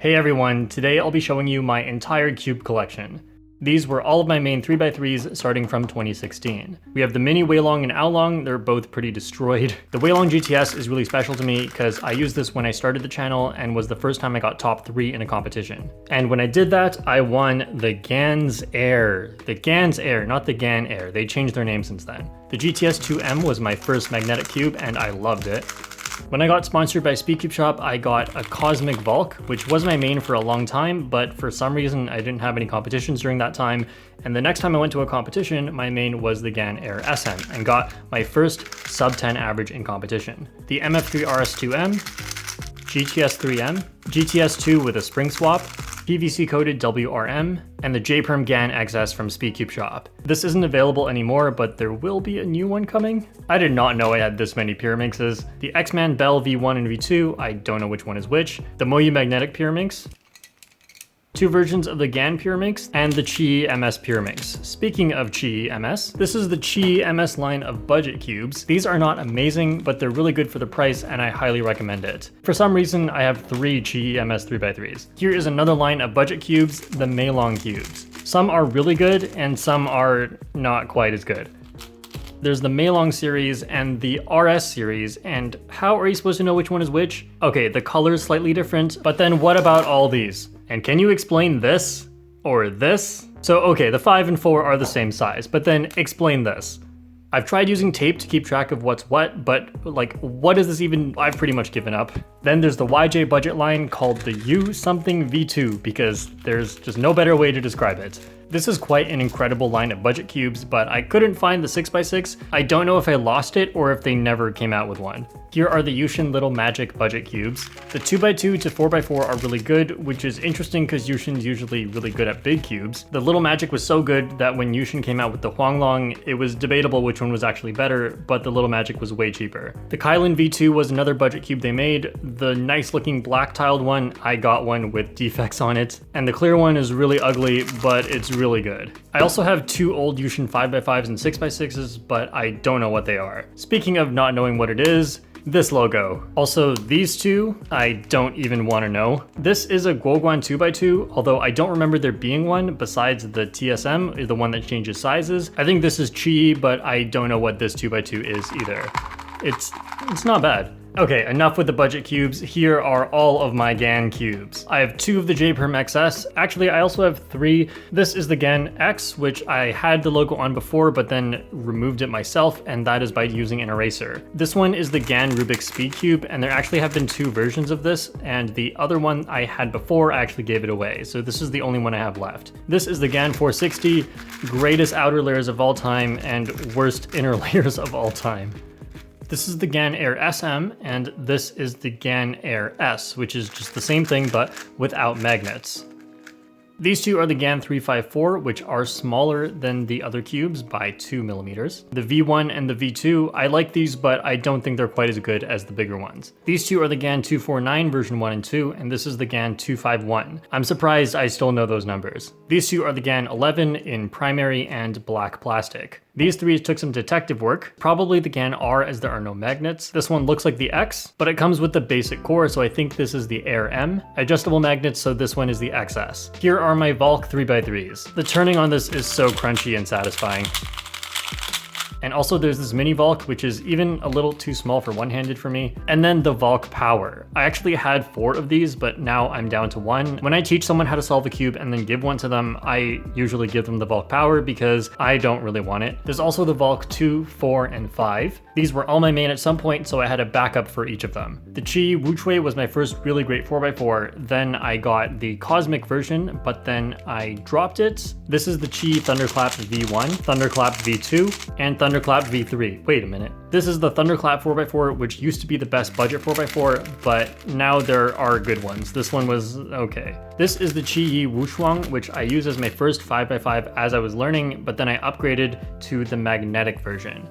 Hey everyone, today I'll be showing you my entire cube collection. These were all of my main 3x3s starting from 2016. We have the mini Weilong and Aolong, they're both pretty destroyed. The Weilong GTS is really special to me because I used this when I started the channel and was the first time I got top 3 in a competition. And when I did that, I won the Gans Air. The Gans Air, not the Gan Air. They changed their name since then. The GTS 2M was my first magnetic cube and I loved it. When I got sponsored by Speedcube Shop, I got a Cosmic Valk, which was my main for a long time, but for some reason I didn't have any competitions during that time, and the next time I went to a competition, my main was the Gan Air SM, and got my first sub 10 average in competition. The MF3 RS2M, GTS 3M, GTS 2 with a spring swap, PVC coated WRM, and the J-Perm GAN XS from Speedcube Shop. This isn't available anymore, but there will be a new one coming. I did not know I had this many Pyraminxes. The X-Man Bell V1 and V2, I don't know which one is which. The Moyu Magnetic Pyraminx. 2 versions of the GAN Pyraminx, and the Chi MS Pyraminx. Speaking of Chi MS, this is the Chi MS line of budget cubes. These are not amazing, but they're really good for the price and I highly recommend it. For some reason, I have 3 Chi MS 3x3s. Here is another line of budget cubes, the Meilong cubes. Some are really good and some are not quite as good. There's the Meilong series and the RS series, and how are you supposed to know which one is which? Okay, the color's slightly different, but then what about all these? And can you explain this? Or this? So okay, the 5 and 4 are the same size, but then explain this. I've tried using tape to keep track of what's what, but like, what is this even? I've pretty much given up. Then there's the YJ budget line called the U something V2 because there's just no better way to describe it. This is quite an incredible line of budget cubes, but I couldn't find the 6x6. I don't know if I lost it or if they never came out with one. Here are the Yushin Little Magic budget cubes. The 2x2 to 4x4 are really good, which is interesting because Yushin's usually really good at big cubes. The Little Magic was so good that when Yushin came out with the Huanglong, it was debatable which one was actually better, but the Little Magic was way cheaper. The Kylin V2 was another budget cube they made. The nice looking black tiled one, I got one with defects on it. And the clear one is really ugly, but it's really good. I also have 2 old Yushin 5x5s and 6x6s, but I don't know what they are. Speaking of not knowing what it is, this logo. Also, these two, I don't even want to know. This is a Guoguan 2x2, although I don't remember there being one besides the TSM, the one that changes sizes. I think this is Chi, but I don't know what this 2x2 is either. It's not bad. Okay, enough with the budget cubes. Here are all of my GAN cubes. I have 2 of the J-Perm XS. Actually, I also have 3. This is the GAN X, which I had the logo on before, but then removed it myself, and that is by using an eraser. This one is the GAN Rubik Speed Cube, and there actually have been 2 versions of this, and the other one I had before, I actually gave it away, so this is the only one I have left. This is the GAN 460, greatest outer layers of all time, and worst inner layers of all time. This is the GAN Air SM, and this is the GAN Air S, which is just the same thing but without magnets. These 2 are the GAN 354, which are smaller than the other cubes by 2 millimeters. The V1 and the V2, I like these, but I don't think they're quite as good as the bigger ones. These 2 are the GAN 249 version 1 and 2, and this is the GAN 251. I'm surprised I still know those numbers. These 2 are the GAN 11 in primary and black plastic. These 3 took some detective work, probably the GAN R as there are no magnets. This one looks like the X, but it comes with the basic core, so I think this is the Air M. Adjustable magnets, so this one is the XS. Here are my Valk 3x3s. The turning on this is so crunchy and satisfying. And also there's this mini Valk, which is even a little too small for one-handed for me. And then the Valk Power. I actually had 4 of these, but now I'm down to 1. When I teach someone how to solve a cube and then give one to them, I usually give them the Valk Power because I don't really want it. There's also the Valk 2, 4, and 5. These were all my main at some point, so I had a backup for each of them. The Chi Wuchui was my first really great 4x4. Then I got the Cosmic version, but then I dropped it. This is the Chi Thunderclap V1, Thunderclap V2, and Thunderclap V3. Wait a minute. This is the Thunderclap 4x4, which used to be the best budget 4x4, but now there are good ones. This one was okay. This is the Chi Yi Wushuang, which I used as my first 5x5 as I was learning, but then I upgraded to the magnetic version.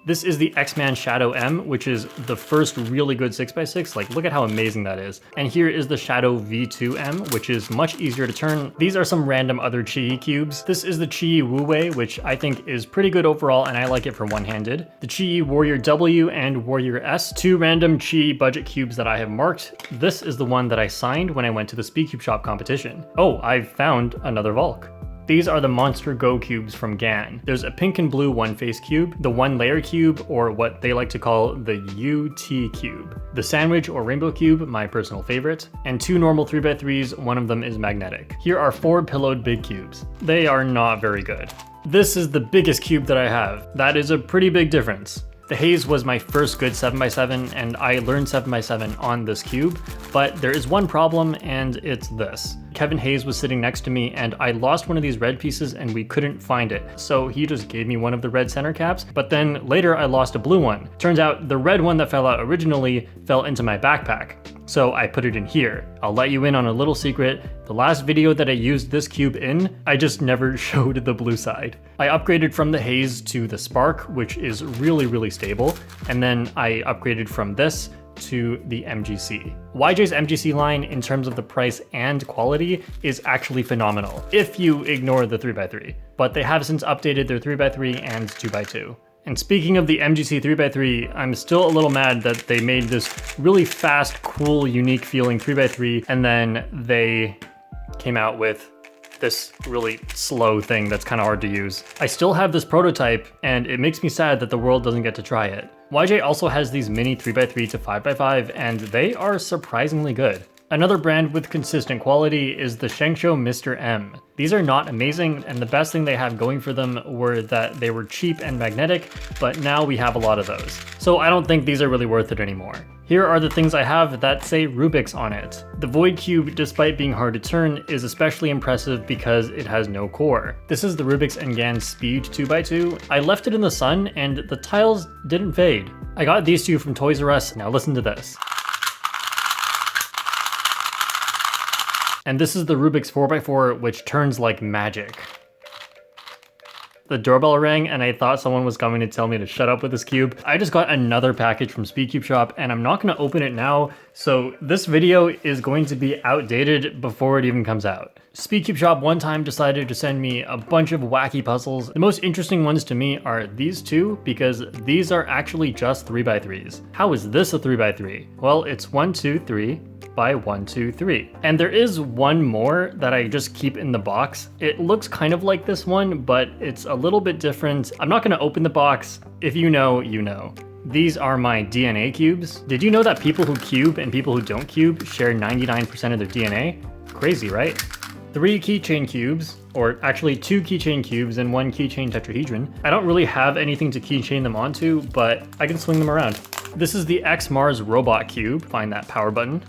This is the X-Man Shadow M, which is the first really good 6x6. Like, look at how amazing that is. And here is the Shadow V2M, which is much easier to turn. These are some random other Chi cubes. This is the Chi Wu Wei, which I think is pretty good overall, and I like it for one-handed. The Chi Warrior W and Warrior S, two random Chi budget cubes that I have marked. This is the one that I signed when I went to the Speed Cube Shop competition. Oh, I found another Valk. These are the Monster Go cubes from Giang. There's a pink and blue one-face cube, the one-layer cube, or what they like to call the UT cube, the sandwich or rainbow cube, my personal favorite, and two normal 3x3s, one of them is magnetic. Here are four pillowed big cubes. They are not very good. This is the biggest cube that I have. That is a pretty big difference. The Haze was my first good 7x7, and I learned 7x7 on this cube, but there is one problem, and it's this. Kevin Hayes was sitting next to me, and I lost one of these red pieces and we couldn't find it, so he just gave me one of the red center caps, but then later I lost a blue one. Turns out the red one that fell out originally fell into my backpack, so I put it in here. I'll let you in on a little secret. The last video that I used this cube in, I just never showed the blue side. I upgraded from the Haze to the Spark, which is really stable, and then I upgraded from this to the MGC. YJ's MGC line in terms of the price and quality is actually phenomenal, if you ignore the 3x3, but they have since updated their 3x3 and 2x2. And speaking of the MGC 3x3, I'm still a little mad that they made this really fast, cool, unique feeling 3x3, and then they came out with this really slow thing that's kind of hard to use. I still have this prototype, and it makes me sad that the world doesn't get to try it. YJ also has these mini 3x3 to 5x5, and they are surprisingly good. Another brand with consistent quality is the Shengsho Mr. M. These are not amazing, and the best thing they have going for them were that they were cheap and magnetic, but now we have a lot of those. So I don't think these are really worth it anymore. Here are the things I have that say Rubik's on it. The Void Cube, despite being hard to turn, is especially impressive because it has no core. This is the Rubik's Engan Speed 2x2. I left it in the sun and the tiles didn't fade. I got these two from Toys R Us. Now listen to this. And this is the Rubik's 4x4, which turns like magic. The doorbell rang and I thought someone was coming to tell me to shut up with this cube. I just got another package from Speed Cube Shop and I'm not gonna open it now, so this video is going to be outdated before it even comes out. Speed Cube Shop one time decided to send me a bunch of wacky puzzles. The most interesting ones to me are these two, because these are actually just 3x3s. How is this a 3x3? Well, it's 1, 2, 3 by 1, 2, 3. And there is one more that I just keep in the box. It looks kind of like this one, but it's a little bit different. I'm not gonna open the box. If you know, you know. These are my DNA cubes. Did you know that people who cube and people who don't cube share 99% of their DNA? Crazy, right? 3 keychain cubes, or actually 2 keychain cubes and 1 keychain tetrahedron. I don't really have anything to keychain them onto, but I can swing them around. This is the X Mars robot cube. Find that power button.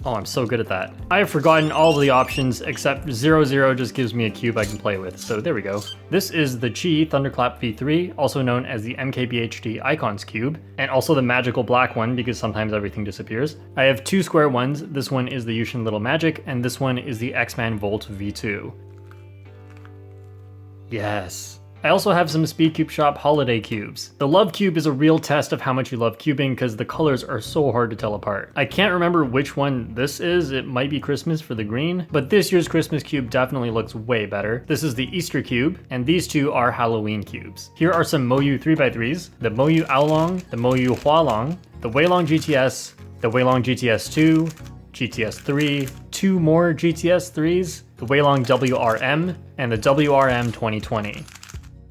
Oh, I'm so good at that. I have forgotten all of the options except 00 just gives me a cube I can play with, so there we go. This is the Chi Thunderclap V3, also known as the MKBHD Icons cube, and also the magical black one because sometimes everything disappears. I have 2 square ones. This one is the Yushin Little Magic, and this one is the X-Man Volt V2. Yes. I also have some Speed Cube Shop holiday cubes. The Love Cube is a real test of how much you love cubing because the colors are so hard to tell apart. I can't remember which one this is. It might be Christmas for the green, but this year's Christmas cube definitely looks way better. This is the Easter cube, and these two are Halloween cubes. Here are some Moyu 3x3s, the Moyu Aolong, the Moyu Hualong, the Weilong GTS, the Weilong GTS 2, GTS 3, 2 more GTS 3s, the Weilong WRM, and the WRM 2020.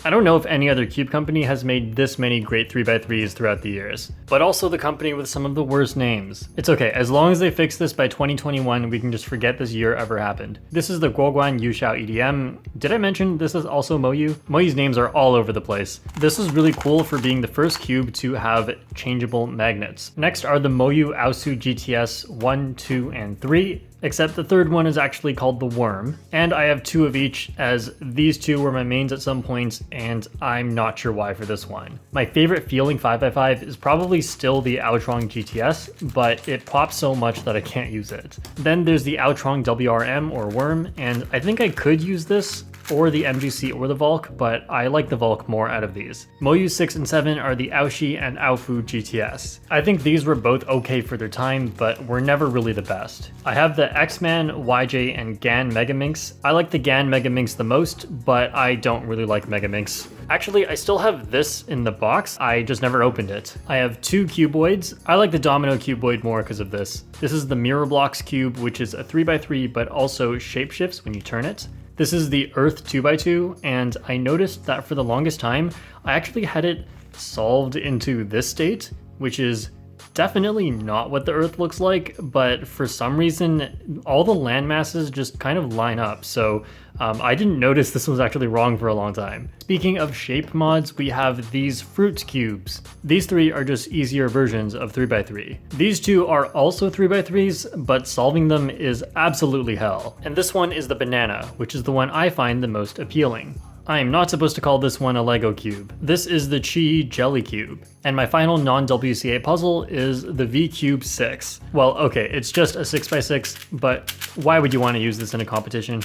I don't know if any other cube company has made this many great 3x3s throughout the years, but also the company with some of the worst names. It's okay, as long as they fix this by 2021, we can just forget this year ever happened. This is the Guoguan Yuxiao EDM. Did I mention this is also Moyu? Moyu's names are all over the place. This is really cool for being the first cube to have changeable magnets. Next are the Moyu Aosu GTS 1, 2, and 3. Except the third one is actually called the Worm, and I have 2 of each as these 2 were my mains at some point, and I'm not sure why for this one. My favorite feeling 5x5 is probably still the Outrong GTS, but it pops so much that I can't use it. Then there's the Outrong WRM or Worm, and I think I could use this, or the MGC or the Valk, but I like the Valk more out of these. Moyu 6 and 7 are the Aoshi and Aofu GTS. I think these were both okay for their time, but were never really the best. I have the X-Man, YJ, and GAN Megaminx. I like the GAN Megaminx the most, but I don't really like Megaminx. Actually, I still have this in the box, I just never opened it. I have 2 cuboids. I like the Domino cuboid more because of this. This is the Mirror Blocks cube, which is a 3x3 but also shapeshifts when you turn it. This is the Earth 2x2, and I noticed that for the longest time, I actually had it solved into this state, which is definitely not what the Earth looks like, but for some reason, all the land masses just kind of line up, so I didn't notice this was actually wrong for a long time. Speaking of shape mods, we have these fruit cubes. These 3 are just easier versions of 3x3. These 2 are also 3x3s, but solving them is absolutely hell. And this one is the banana, which is the one I find the most appealing. I am not supposed to call this one a Lego cube. This is the Chi Jelly Cube. And my final non-WCA puzzle is the V-Cube 6. Well, okay, it's just a 6x6, but why would you want to use this in a competition?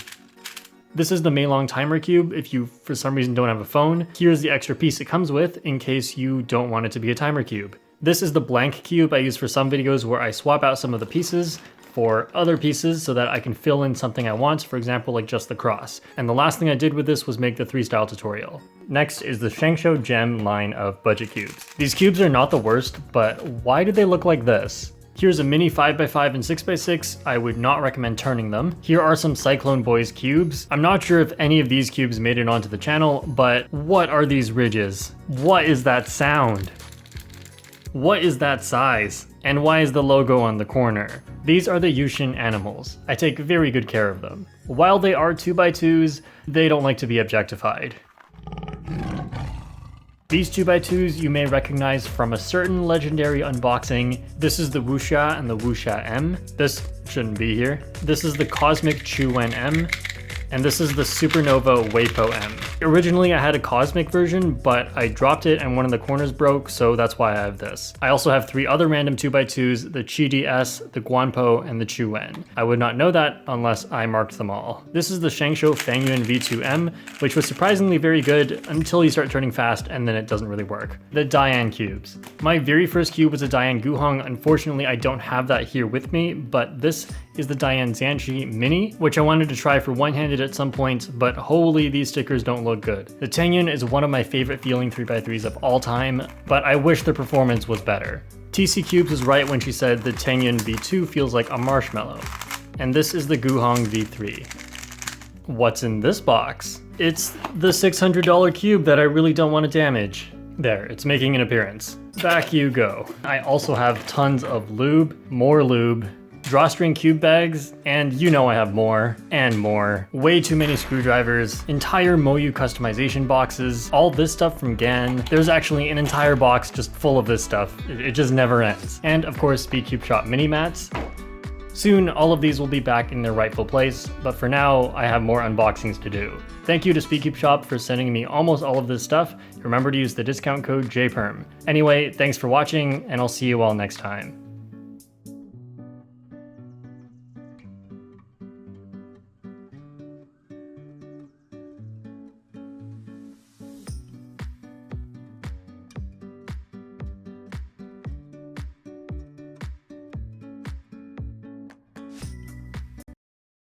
This is the Meilong Timer Cube if you, for some reason, don't have a phone. Here's the extra piece it comes with in case you don't want it to be a timer cube. This is the blank cube I use for some videos where I swap out some of the pieces for other pieces so that I can fill in something I want, for example, like just the cross. And the last thing I did with this was make the 3-style tutorial. Next is the Shengshou Gem line of budget cubes. These cubes are not the worst, but why do they look like this? Here's a mini 5x5 and 6x6. I would not recommend turning them. Here are some Cyclone Boys cubes. I'm not sure if any of these cubes made it onto the channel, but what are these ridges? What is that sound? What is that size? And why is the logo on the corner? These are the Yushin animals. I take very good care of them. While they are 2x2s, they don't like to be objectified. These 2x2s you may recognize from a certain legendary unboxing. This is the Wuxia and the Wuxia M. This shouldn't be here. This is the Cosmic Chu-Wen M. And this is the Supernova Weipo M. Originally I had a Cosmic version, but I dropped it and one of the corners broke, so that's why I have this. I also have 3 other random 2x2s, the Chi DS, the Guanpo, and the Chu-Wen. I would not know that unless I marked them all. This is the Shengshou Fangyuan V2M, which was surprisingly very good until you start turning fast and then it doesn't really work. The Dian cubes. My very first cube was a Dian Guhong. Unfortunately, I don't have that here with me, but this is the Dian Zhanchi Mini, which I wanted to try for one-handed at some point, but holy, these stickers don't look good. The Tengyun is one of my favorite feeling 3x3s of all time, but I wish the performance was better. TC Cubes was right when she said the Tengyun V2 feels like a marshmallow. And this is the Guhong V3. What's in this box? It's the $600 cube that I really don't want to damage. There, it's making an appearance. Back you go. I also have tons of lube, more lube, drawstring cube bags, and you know I have more and more. Way too many screwdrivers, entire Moyu customization boxes, all this stuff from GAN. There's actually an entire box just full of this stuff. It just never ends. And of course, Speedcube Shop mini mats. Soon, all of these will be back in their rightful place, but for now, I have more unboxings to do. Thank you to Speedcube Shop for sending me almost all of this stuff. Remember to use the discount code JPERM. Anyway, thanks for watching, and I'll see you all next time.